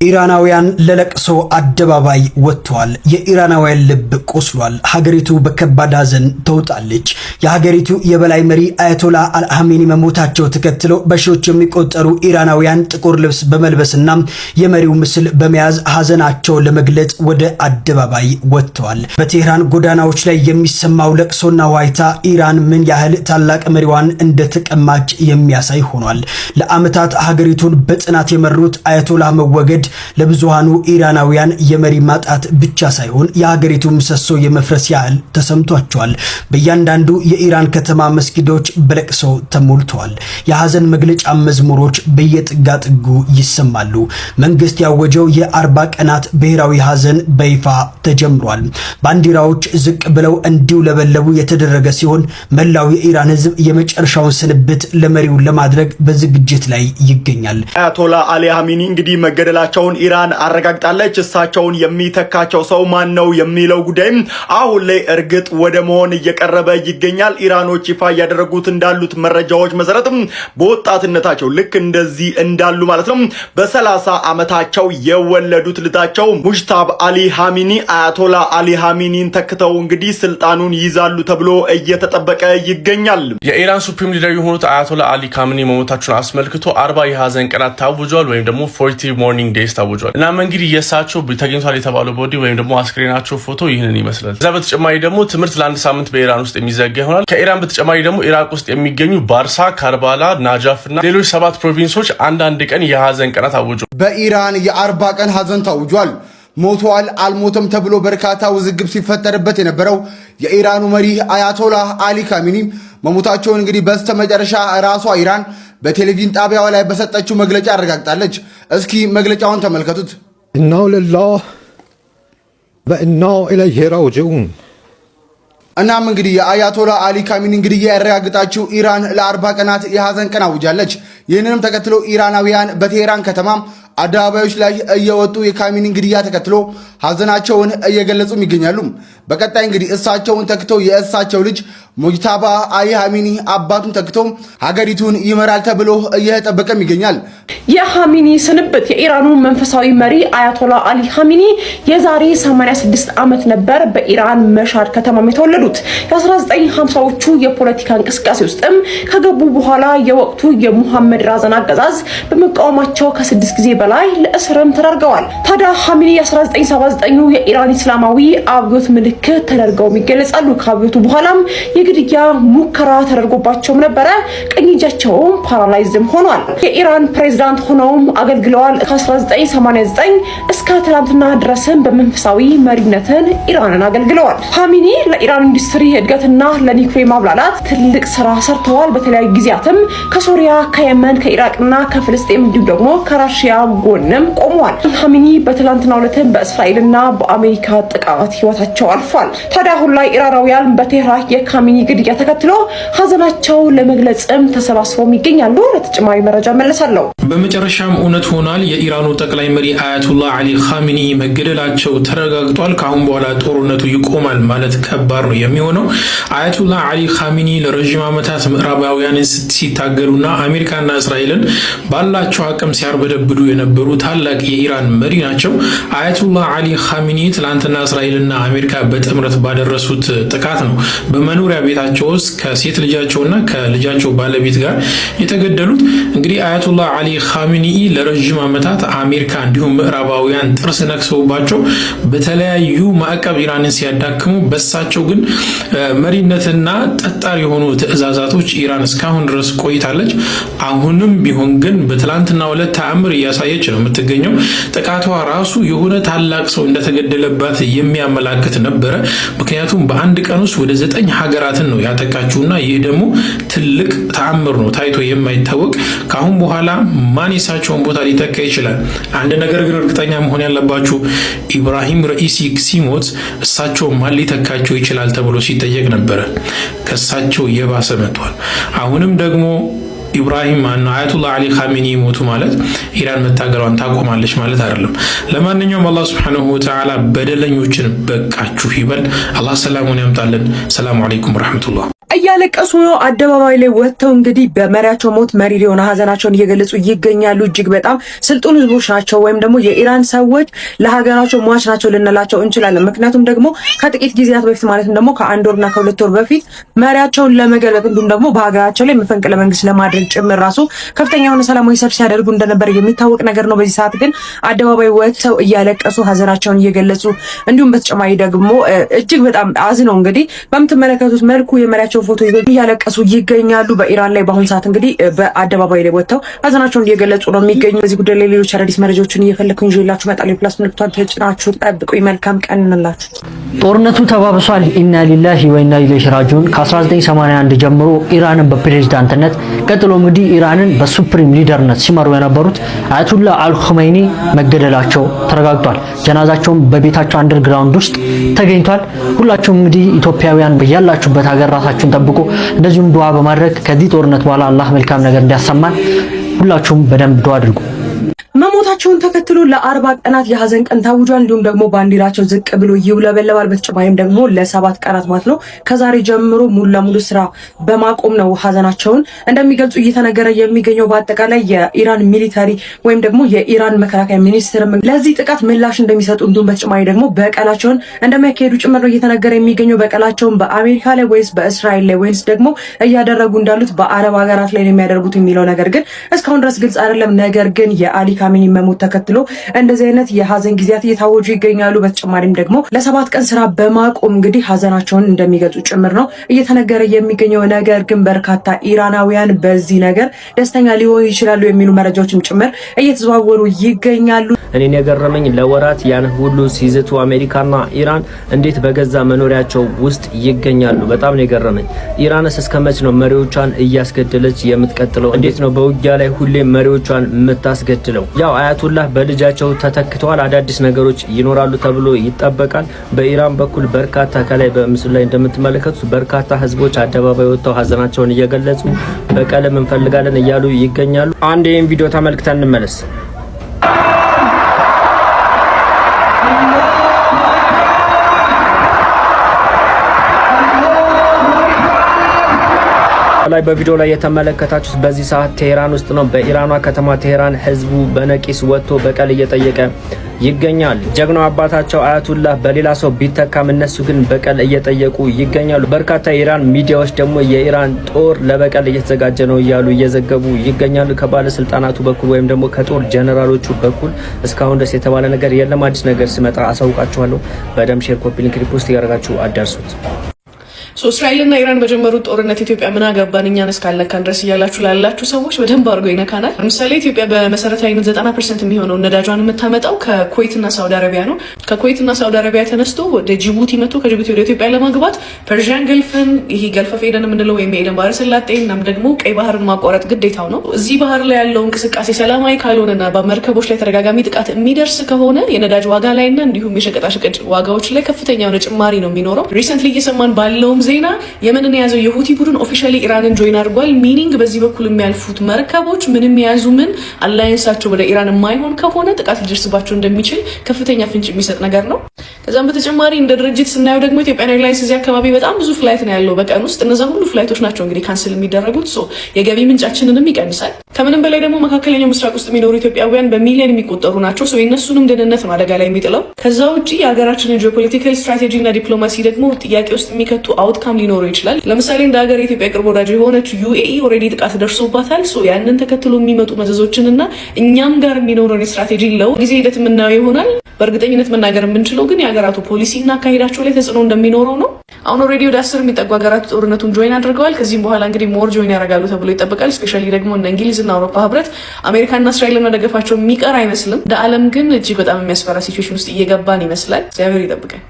ኢራናውያን ለለቅሶ አደባባይ ወጥተዋል። የኢራናውያን ልብ ቆስሏል። ሀገሪቱ በከባድ ሐዘን ተውጣለች። የሀገሪቱ የበላይ መሪ አያቶላ አልኻሜኒ መሞታቸው ተከትሎ በሺዎች የሚቆጠሩ ኢራናውያን ጥቁር ልብስ በመልበስና የመሪው ምስል በመያዝ ሐዘናቸውን ለመግለጽ ወደ አደባባይ ወጥተዋል። በቴህራን ጎዳናዎች ላይ የሚሰማው ለቅሶና ዋይታ ኢራን ምን ያህል ታላቅ መሪዋን እንደተቀማች የሚያሳይ ሆኗል። ለዓመታት ሀገሪቱን በጽናት የመሩት አያቶላ መወገድ ለብዙሃኑ ኢራናውያን የመሪ ማጣት ብቻ ሳይሆን የሀገሪቱ ምሰሶ የመፍረስ ያህል ተሰምቷቸዋል። በእያንዳንዱ የኢራን ከተማ መስጊዶች በለቅሶ ተሞልተዋል። የሐዘን መግለጫ መዝሙሮች በየጥጋጥጉ ይሰማሉ። መንግስት ያወጀው የ40 ቀናት ብሔራዊ ሐዘን በይፋ ተጀምሯል። ባንዲራዎች ዝቅ ብለው እንዲውለበለቡ የተደረገ ሲሆን መላው የኢራን ሕዝብ የመጨረሻውን ስንብት ለመሪው ለማድረግ በዝግጅት ላይ ይገኛል። አያቶላ አሊ ኻሜኒ እንግዲህ መገደላቸውን ኢራን አረጋግጣለች። እሳቸውን የሚተካቸው ሰው ማን ነው የሚለው ጉዳይም አሁን ላይ እርግጥ ወደ መሆን እየቀረበ ይገኛል። ኢራኖች ይፋ ያደረጉት እንዳሉት መረጃዎች መሰረትም በወጣትነታቸው ልክ እንደዚህ እንዳሉ ማለት ነው በ30 ዓመታቸው የወለዱት ልታቸው ሙጅታባ አሊ ኻሜኒ አያቶላ አሊ ኻሜኒን ተክተው እንግዲህ ስልጣኑን ይዛሉ ተብሎ እየተጠበቀ ይገኛል። የኢራን ሱፕሪም ሊደር የሆኑት አያቶላ አሊ ኻሜኒ መሞታቸውን አስመልክቶ 40 የሐዘን ቀናት ታውጇል፣ ወይም ደግሞ 40 ሞርኒንግ ዴይስ ታውጇል። እናም እንግዲህ የእሳቸው ተገኝቷል የተባለው ቦዲ ወይም ደግሞ አስክሬናቸው ፎቶ ይህንን ይመስላል። ከዛ በተጨማሪ ደግሞ ትምህርት ለአንድ ሳምንት በኢራን ውስጥ የሚዘጋ ይሆናል። ከኢራን በተጨማሪ ደግሞ ኢራቅ ውስጥ የሚገኙ ባርሳ፣ ካርባላ፣ ናጃፍ እና ሌሎች 7 ፕሮቪንሶች አንዳንድ ቀን የሐዘን ቀናት አውጇል። በኢራን የ40 ቀን ሐዘን ታውጇል። ሞቷል አልሞተም ተብሎ በርካታ ውዝግብ ሲፈጠርበት የነበረው የኢራኑ መሪ አያቶላ አሊ ኻሜኒ መሞታቸውን እንግዲህ በስተመጨረሻ ራሷ ኢራን በቴሌቪዥን ጣቢያዋ ላይ በሰጠችው መግለጫ አረጋግጣለች። እስኪ መግለጫውን ተመልከቱት። ኢና ሊላሂ ወኢና ኢለይሂ ራጂዑን። እናም እንግዲህ የአያቶላ አሊ ኻሜኒ እንግዲህ ያረጋግጣችው ኢራን ለ40 ቀናት የሐዘን ቀን አውጃለች። ይህንንም ተከትሎ ኢራናውያን በቴህራን ከተማ አደባባዮች ላይ እየወጡ የኻሜኒን ግድያ ተከትሎ ሐዘናቸውን እየገለጹም ይገኛሉ። በቀጣይ እንግዲህ እሳቸውን ተክቶ የእሳቸው ልጅ ሙጅታባ አሊ ኻሜኒ አባቱን ተክቶ ሀገሪቱን ይመራል ተብሎ እየተጠበቀም ይገኛል። የኻሜኒ ስንብት የኢራኑ መንፈሳዊ መሪ አያቶላ አሊ ኻሜኒ የዛሬ 86 ዓመት ነበር በኢራን መሻድ ከተማ የተወለዱት። የ1950ዎቹ የፖለቲካ እንቅስቃሴ ውስጥም ከገቡ በኋላ የወቅቱ የሙሐመድ ራዘን አገዛዝ በመቃወማቸው ከ6 ጊዜ በላይ ለእስርም ተዳርገዋል። ታዲያ ኻሜኒ የ1979 የኢራን እስላማዊ አብዮት ምልክት ተደርገው ይገለጻሉ። ከአብዮቱ በኋላም የግድያ ሙከራ ተደርጎባቸውም ነበረ። ቀኝ እጃቸውም ፓራላይዝም ሆኗል። የኢራን ፕሬዝዳንት ሆነውም አገልግለዋል። ከ1989 እስከ ትናንትና ድረስም በመንፈሳዊ መሪነትን ኢራንን አገልግለዋል። ኻሜኒ ለኢራን ኢንዱስትሪ እድገትና ለኒውክሌር ማብላላት ትልቅ ስራ ሰርተዋል። በተለያዩ ጊዜያትም ከሶሪያ፣ ከየመን፣ ከኢራቅና ከፍልስጤም እንዲሁም ደግሞ ከራሽያ ጎንም ቆመዋል። ኻሜኒ በትላንትናው ዕለትም በእስራኤልና በአሜሪካ ጥቃት ህይወታቸው አልፏል። ታዲያ አሁን ላይ ኢራናውያን በቴህራን የኻሜኒ ግድያ ተከትሎ ሐዘናቸው ለመግለጽም ተሰባስበው ይገኛሉ። ለተጨማሪ መረጃ መለሳለሁ። በመጨረሻም እውነት ሆኗል። የኢራኑ ጠቅላይ መሪ አያቶላ አሊ ኻሜኒ መገደላቸው ተረጋግጧል። ከአሁን በኋላ ጦርነቱ ይቆማል ማለት ከባድ ነው የሚሆነው። አያቶላ አሊ ኻሜኒ ለረጅም ዓመታት ምዕራባውያንን ሲታገሉና አሜሪካና እስራኤልን ባላቸው አቅም ሲያርበደብዱ የነበሩ ታላቅ የኢራን መሪ ናቸው። አያቶላ አሊ ኻሜኒ ትላንትና እስራኤልና አሜሪካ በጥምረት ባደረሱት ጥቃት ነው በመኖሪያ ቤታቸው ውስጥ ከሴት ልጃቸውና ከልጃቸው ባለቤት ጋር የተገደሉት። እንግዲህ አያቶላ አሊ ኻሜኒ ለረጅም ዓመታት አሜሪካ እንዲሁም ምዕራባውያን ጥርስ ነክሰውባቸው በተለያዩ ማዕቀብ ኢራንን ሲያዳክሙ፣ በሳቸው ግን መሪነትና ጠጣር የሆኑ ትዕዛዛቶች ኢራን እስካሁን ድረስ ቆይታለች። አሁንም ቢሆን ግን በትላንትናው ዕለት ተአምር እያሳየች ነው የምትገኘው። ጥቃቷ ራሱ የሆነ ታላቅ ሰው እንደተገደለባት የሚያመላክት ነበረ። ምክንያቱም በአንድ ቀን ውስጥ ወደ 9 ሀገራትን ነው ያጠቃችውና ይህ ደግሞ ትልቅ ተአምር ነው፣ ታይቶ የማይታወቅ። ካሁን በኋላ ማን የሳቸውን ቦታ ሊተካ ይችላል? አንድ ነገር ግን እርግጠኛ መሆን ያለባችሁ ኢብራሂም ረኢሲ ሲሞት እሳቸው ማን ሊተካቸው ይችላል ተብሎ ሲጠየቅ ነበረ። ከሳቸው የባሰ መጥቷል። አሁንም ደግሞ ኢብራሂም አያቶላ አሊ ኻሜኒ ሞቱ ማለት ኢራን መታገሏን ታቆማለች ማለት አይደለም። ለማንኛውም አላህ Subhanahu Wa Ta'ala በደለኞችን በቃችሁ ይበል። አላህ ሰላሙን ያምጣልን። ሰላም አለይኩም ወራህመቱላህ። እያለቀሱ ነው አደባባይ ላይ ወጥተው እንግዲህ በመሪያቸው ሞት መሪ ሊሆነ ሀዘናቸውን እየገለጹ ይገኛሉ። እጅግ በጣም ስልጡን ህዝቦች ናቸው ወይም ደግሞ የኢራን ሰዎች ለሀገራቸው ሟች ናቸው ልንላቸው እንችላለን። ምክንያቱም ደግሞ ከጥቂት ጊዜያት በፊት ማለትም ደግሞ ከአንድ ወርና ከሁለት ወር በፊት መሪያቸውን ለመገለጥ እንዲሁም ደግሞ በሀገራቸው ላይ መፈንቅለ መንግስት ለማድረግ ጭምር ራሱ ከፍተኛ የሆነ ሰላማዊ ሰልፍ ሲያደርጉ እንደነበር የሚታወቅ ነገር ነው። በዚህ ሰዓት ግን አደባባይ ወጥተው እያለቀሱ ሀዘናቸውን እየገለጹ እንዲሁም በተጨማሪ ደግሞ እጅግ በጣም አዝነው እንግዲህ በምትመለከቱት መልኩ የመሪያቸው ፎቶ እያለቀሱ ይገኛሉ። በኢራን ላይ በአሁኑ ሰዓት እንግዲህ በአደባባይ ላይ ወጥተው ሀዘናቸውን እየገለጹ ነው የሚገኙ። በዚህ ጉዳይ ላይ ሌሎች አዳዲስ መረጃዎችን እየፈለኩኝ ይዤላችሁ እመጣለሁ። ፕላስ ምልክቷን ተጭናችሁ ጠብቁኝ። መልካም ቀን እንላችሁ። ጦርነቱ ተባብሷል። ኢና ሊላሂ ወኢና ኢለይሂ ራጂዑን። ከ1981 ጀምሮ ኢራንን በፕሬዝዳንትነት ቀጥሎ እንግዲህ ኢራንን በሱፕሪም ሊደርነት ሲመሩ የነበሩት አያቱላህ አልኹመይኒ መገደላቸው ተረጋግጧል። ጀናዛቸውም በቤታቸው አንደርግራውንድ ውስጥ ተገኝቷል። ሁላችሁም እንግዲህ ኢትዮጵያውያን በያላችሁበት ሀገር ራሳችሁን ጠብቁ። እንደዚሁም ዱዓ በማድረግ ከዚህ ጦርነት በኋላ አላህ መልካም ነገር እንዲያሰማን ሁላችሁም በደንብ ዱዓ አድርጉ። መሞታቸውን ተከትሎ ለ40 ቀናት የሀዘን ቀን ታውጇል። እንዲሁም ደግሞ ባንዲራቸው ዝቅ ብሎ ይውለበለባል። በተጨማሪም ደግሞ ለ7 ቀናት ማለት ነው ከዛሬ ጀምሮ ሙሉ ለሙሉ ስራ በማቆም ነው ሀዘናቸውን እንደሚገልጹ እየተነገረ የሚገኘው። በአጠቃላይ የኢራን ሚሊታሪ ወይም ደግሞ የኢራን መከላከያ ሚኒስትር ለዚህ ጥቃት ምላሽ እንደሚሰጡ እንዲሁም በተጨማሪ ደግሞ በቀላቸውን እንደሚያካሄዱ ጭምር ነው እየተነገረ የሚገኘው። በቀላቸውን በአሜሪካ ላይ ወይስ በእስራኤል ላይ ወይስ ደግሞ እያደረጉ እንዳሉት በአረብ ሀገራት ላይ ነው የሚያደርጉት የሚለው ነገር ግን እስካሁን ድረስ ግልጽ አይደለም። ነገር ግን የአሊ ካሚኒ መሞት ተከትሎ እንደዚህ አይነት የሀዘን ጊዜያት እየታወጁ ይገኛሉ። በተጨማሪም ደግሞ ለ7 ቀን ስራ በማቆም እንግዲህ ሀዘናቸውን እንደሚገልጹ ጭምር ነው እየተነገረ የሚገኘው። ነገር ግን በርካታ ኢራናውያን በዚህ ነገር ደስተኛ ሊሆኑ ይችላሉ የሚሉ መረጃዎችም ጭምር እየተዘዋወሩ ይገኛሉ። እኔን የገረመኝ ለወራት ያን ሁሉ ሲዝቱ አሜሪካና ኢራን እንዴት በገዛ መኖሪያቸው ውስጥ ይገኛሉ? በጣም ነው የገረመኝ። ኢራንስ እስከመች ነው መሪዎቿን እያስገደለች የምትቀጥለው? እንዴት ነው በውጊያ ላይ ሁሌ መሪዎቿን የምታስገድለው? ያው አያቱላህ በልጃቸው ተተክተዋል። አዳዲስ ነገሮች ይኖራሉ ተብሎ ይጠበቃል። በኢራን በኩል በርካታ ከላይ በምስሉ ላይ እንደምትመለከቱት በርካታ ህዝቦች አደባባይ ወጥተው ሀዘናቸውን እየገለጹ በቀለም እንፈልጋለን እያሉ ይገኛሉ። አንድ ይህን ቪዲዮ ተመልክተን እንመለስ። ላይ በቪዲዮ ላይ የተመለከታችሁት በዚህ ሰዓት ቴህራን ውስጥ ነው። በኢራኗ ከተማ ቴህራን ህዝቡ በነቂስ ወጥቶ በቀል እየጠየቀ ይገኛል። ጀግናው አባታቸው አያቱላህ በሌላ ሰው ቢተካም እነሱ ግን በቀል እየጠየቁ ይገኛሉ። በርካታ የኢራን ሚዲያዎች ደግሞ የኢራን ጦር ለበቀል እየተዘጋጀ ነው እያሉ እየዘገቡ ይገኛሉ። ከባለስልጣናቱ በኩል ወይም ደግሞ ከጦር ጀነራሎቹ በኩል እስካሁን ድረስ የተባለ ነገር የለም። አዲስ ነገር ሲመጣ አሳውቃችኋለሁ። በደም ሼር፣ ኮፒ ሊንክ፣ ሪፖስት ያደርጋችሁ አዳርሱት። እስራኤልና ኢራን በጀመሩት ጦርነት ኢትዮጵያ ምን አገባን እኛን እስካልነካን ድረስ እያላችሁ ላላችሁ ሰዎች በደንብ አድርጎ ይነካናል። ለምሳሌ ኢትዮጵያ በመሰረታዊነት 90% የሚሆነው ነዳጇን የምታመጣው ከኩዌትና ሳውዲ አረቢያ ነው። ከኩዌትና ሳውዲ አረቢያ ተነስቶ ወደ ጅቡቲ መጥቶ ከጅቡቲ ወደ ኢትዮጵያ ለማግባት ፐርሺያን ገልፍን ይሄ ገልፍ ኦፍ ኤደን የምንለው ወይም የኤደን ባህረ ሰላጤ እናም ደግሞ ቀይ ባህርን ማቋረጥ ግዴታው ነው። እዚህ ባህር ላይ ያለው እንቅስቃሴ ሰላማዊ ካልሆነና በመርከቦች ላይ ተደጋጋሚ ጥቃት የሚደርስ ከሆነ የነዳጅ ዋጋ ላይና እንዲሁም የሸቀጣሸቀጥ ዋጋዎች ላይ ከፍተኛ የሆነ ጭማሪ ነው የሚኖረው። ሪሰንትሊ እየሰማን ባለውም ዜና የመንን የያዘው የሁቲ ቡድን ኦፊሻሊ ኢራንን ጆይን አድርጓል። ሚኒንግ በዚህ በኩል የሚያልፉት መርከቦች ምንም የያዙ ምን አላየንሳቸው ወደ ኢራን የማይሆን ከሆነ ጥቃት ሊደርስባቸው እንደሚችል ከፍተኛ ፍንጭ የሚሰጥ ነገር ነው። ከዛም በተጨማሪ እንደ ድርጅት ስናየው ደግሞ ኢትዮጵያን ኤርላይንስ እዚህ አካባቢ በጣም ብዙ ፍላይት ነው ያለው በቀን ውስጥ። እነዛ ሁሉ ፍላይቶች ናቸው እንግዲህ ካንስል የሚደረጉት። የገቢ ምንጫችንንም ይቀንሳል። ከምንም በላይ ደግሞ መካከለኛው ምስራቅ ውስጥ የሚኖሩ ኢትዮጵያውያን በሚሊዮን የሚቆጠሩ ናቸው። የእነሱንም ደህንነት ነው አደጋ ላይ የሚጥለው። ከዛ ውጭ የሀገራችንን ጂኦፖለቲካል ስትራቴጂ እና ዲፕሎማሲ ደግሞ ጥያቄ ውስጥ የሚከቱ አውትካም ሊኖረው ይችላል። ለምሳሌ እንደ ሀገር የኢትዮጵያ ቅርብ ወዳጅ የሆነች ዩኤኢ ኦልሬዲ ጥቃት ደርሶባታል። ያንን ተከትሎ የሚመጡ መዘዞችንና እኛም ጋር የሚኖረን ስትራቴጂ ለው ጊዜ ሂደት የምናየው ይሆናል። በእርግጠኝነት መናገር የምንችለው ግን የሀገራቱ ፖሊሲና አካሄዳቸው ላይ ተጽዕኖ እንደሚኖረው ነው። አሁን ኦልሬዲ ወደ 10 የሚጠጉ ሀገራት ጦርነቱን ጆይን አድርገዋል። ከዚህም በኋላ እንግዲህ ሞር ጆይን ያደርጋሉ ተብሎ ይጠበቃል። ስፔሻሊ ደግሞ እነ እንግሊዝና አውሮፓ ህብረት አሜሪካና እስራኤልን መደገፋቸው የሚቀር አይመስልም። ለዓለም ግን እጅግ በጣም የሚያስፈራ ሲቹዌሽን ውስጥ እየገባን ይመስላል። እግዚአብሔር ይጠብቀን።